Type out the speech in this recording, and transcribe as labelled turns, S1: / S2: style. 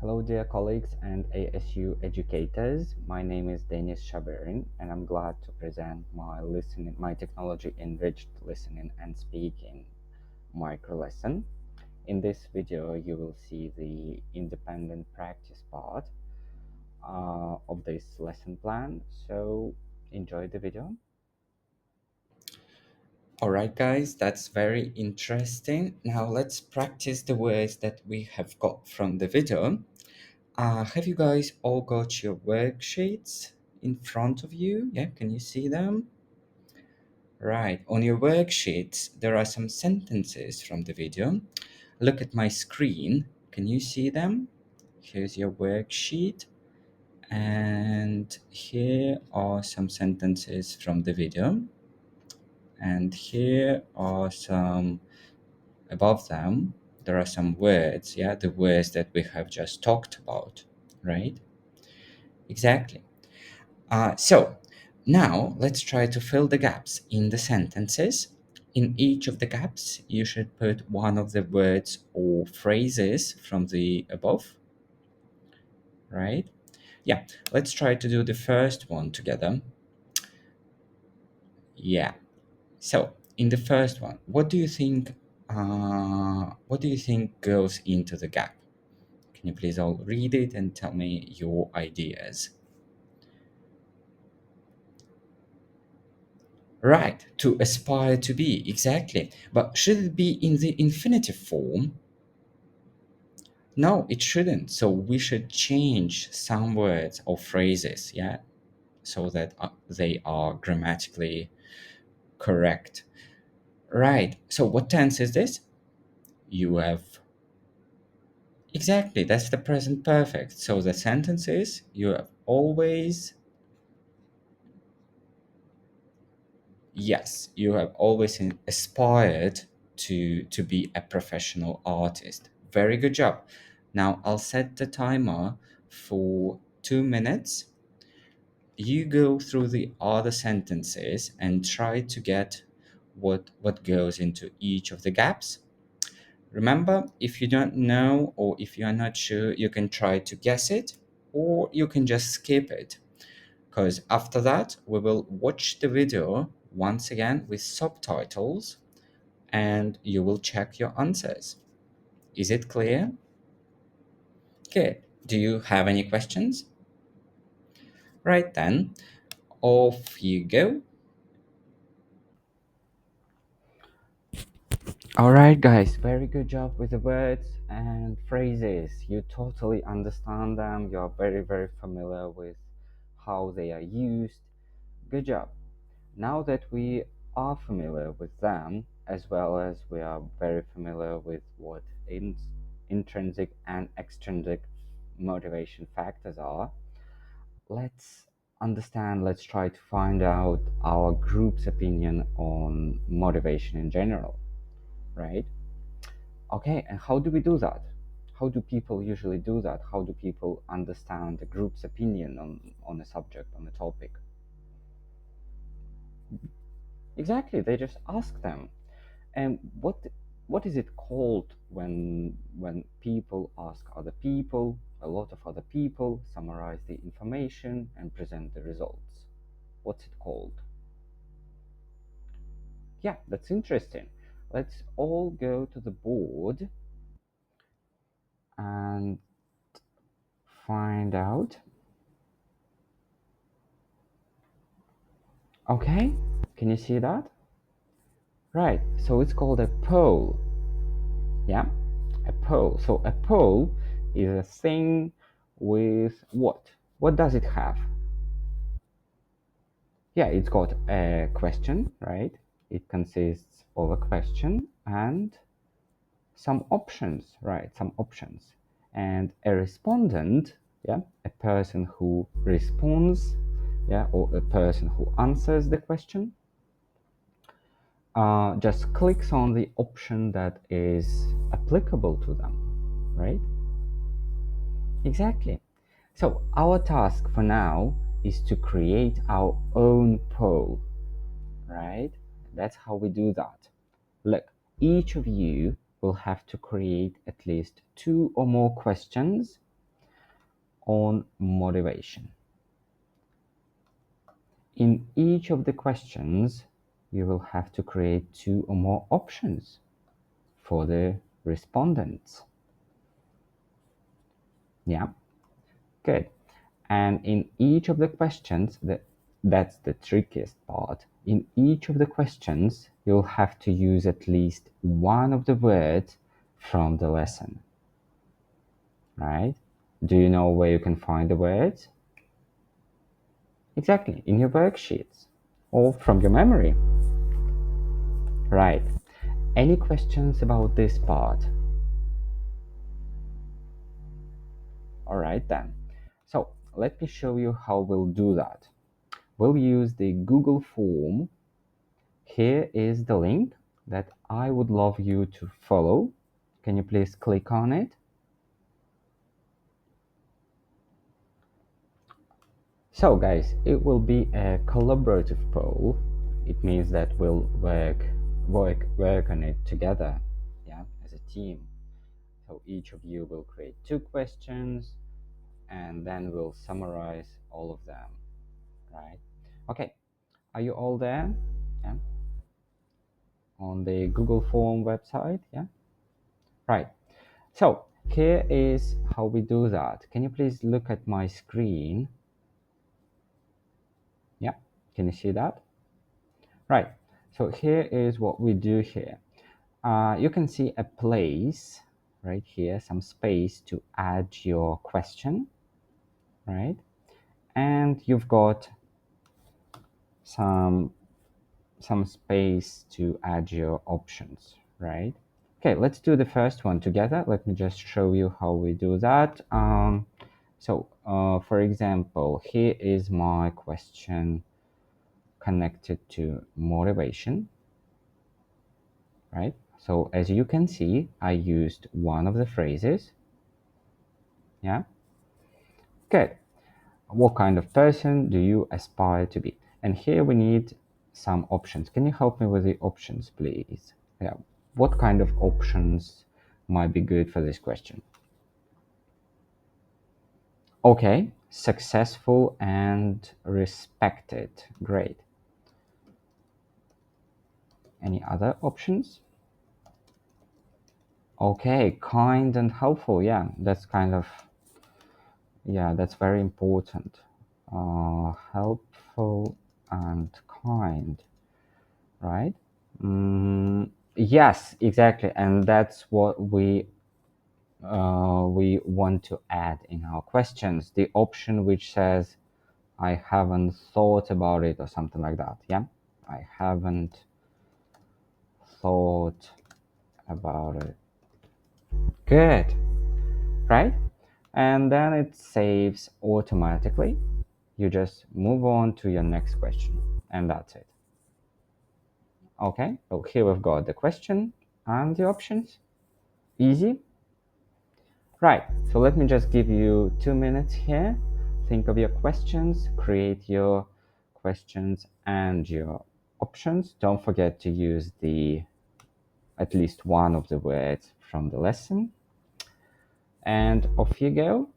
S1: Hello, dear colleagues and ASU educators. My name is Denis Shaberin, and I'm glad to present my technology enriched listening and speaking micro lesson. In this video, you will see the independent practice part of this lesson plan. So enjoy the video. All right, guys, that's very interesting. Now let's practice the words that we have got from the video. Have you guys all got your worksheets in front of you? Yeah, can you see them? Right, on your worksheets, there are some sentences from the video. Look at my screen. Can you see them? Here's your worksheet. And here are some sentences from the video. And here are some, above them, there are some words, yeah, the words that we have just talked about, right? Exactly. So now let's try to fill the gaps in the sentences. In each of the gaps, you should put one of the words or phrases from the above, right? Yeah, let's try to do the first one together. Yeah. So in the first one, what do you think? What do you think goes into the gap? Can you please all read it and tell me your ideas? Right, to aspire to be, exactly. But should it be in the infinitive form? No, it shouldn't. So we should change some words or phrases, yeah, so that they are grammatically correct. Right, so what tense is this? You have. Exactly, that's the present perfect. So the sentence is you have always. Yes, you have always aspired to be a professional artist. Very good job. Now I'll set the timer for 2 minutes. You go through the other sentences and try to get what goes into each of the gaps. Remember, if you don't know or if you are not sure, you can try to guess it or you can just skip it, because after that we will watch the video once again with subtitles and you will check your answers. Is it clear? Good. Do you have any questions? Right then, off you go. All right, guys, very good job with the words and phrases. You totally understand them. You're very familiar with how they are used. Good job. Now that we are familiar with them, as well as we are very familiar with what intrinsic and extrinsic motivation factors are, let's let's try to find out our group's opinion on motivation in general, right? Okay, and how do we do that? How do people usually do that? How do people understand the group's opinion on a subject, on a topic? Exactly, they just ask them. And what is it called when people ask other people, a lot of other people, summarize the information and present the results? What's it called? Yeah, that's interesting. Let's all go to the board and find out. Okay, can you see that? Right, so it's called a poll. Yeah, a poll. So a poll is a thing with what? What does it have? Yeah, it's got a question, right? It consists of a question and some options, right? Some options. And a respondent, yeah, a person who responds, yeah, or a person who answers the question, just clicks on the option that is applicable to them, right? Exactly. So our task for now is to create our own poll, right? That's how we do that. Look, each of you will have to create at least 2 or more questions on motivation. In each of the questions, you will have to create 2 or more options for the respondents. Yeah, good. And in each of the questions, that's the trickiest part. In each of the questions, you'll have to use at least one of the words from the lesson, right? Do you know where you can find the words? Exactly, in your worksheets or from your memory. Right. Any questions about this part? All right then. So let me show you how we'll do that. We'll use the Google form. Here is the link that I would love you to follow. Can you please click on it? So guys, it will be a collaborative poll. It means that we'll work on it together, yeah, as a team. So each of you will create 2 questions and then we'll summarize all of them, right? Okay, are you all there? Yeah, on the Google Form website, yeah? Right. So here is how we do that. Can you please look at my screen? Yeah, can you see that? Right. So here is what we do here. You can see a place right here, some space to add your question, right? And you've got some space to add your options, right? Okay, let's do the first one together. Let me just show you how we do that. For example, here is my question connected to motivation, right? So as you can see, I used one of the phrases. Yeah, good. What kind of person do you aspire to be? And here we need some options. Can you help me with the options, please? Yeah, what kind of options might be good for this question? Okay, successful and respected. Great. Any other options? Okay, kind and helpful. Yeah, that's kind of, yeah, that's very important. Helpful and kind, right? Yes, exactly. And that's what we want to add in our questions. The option which says, I haven't thought about it or something like that. Yeah, I haven't thought about it. Good, right? And then it saves automatically. You just move on to your next question, and that's it. Okay, so here we've got the question and the options. Easy. Right, so let me just give you 2 minutes here. Think of your questions, create your questions and your options. Don't forget to use the at least one of the words from the lesson. And off you go.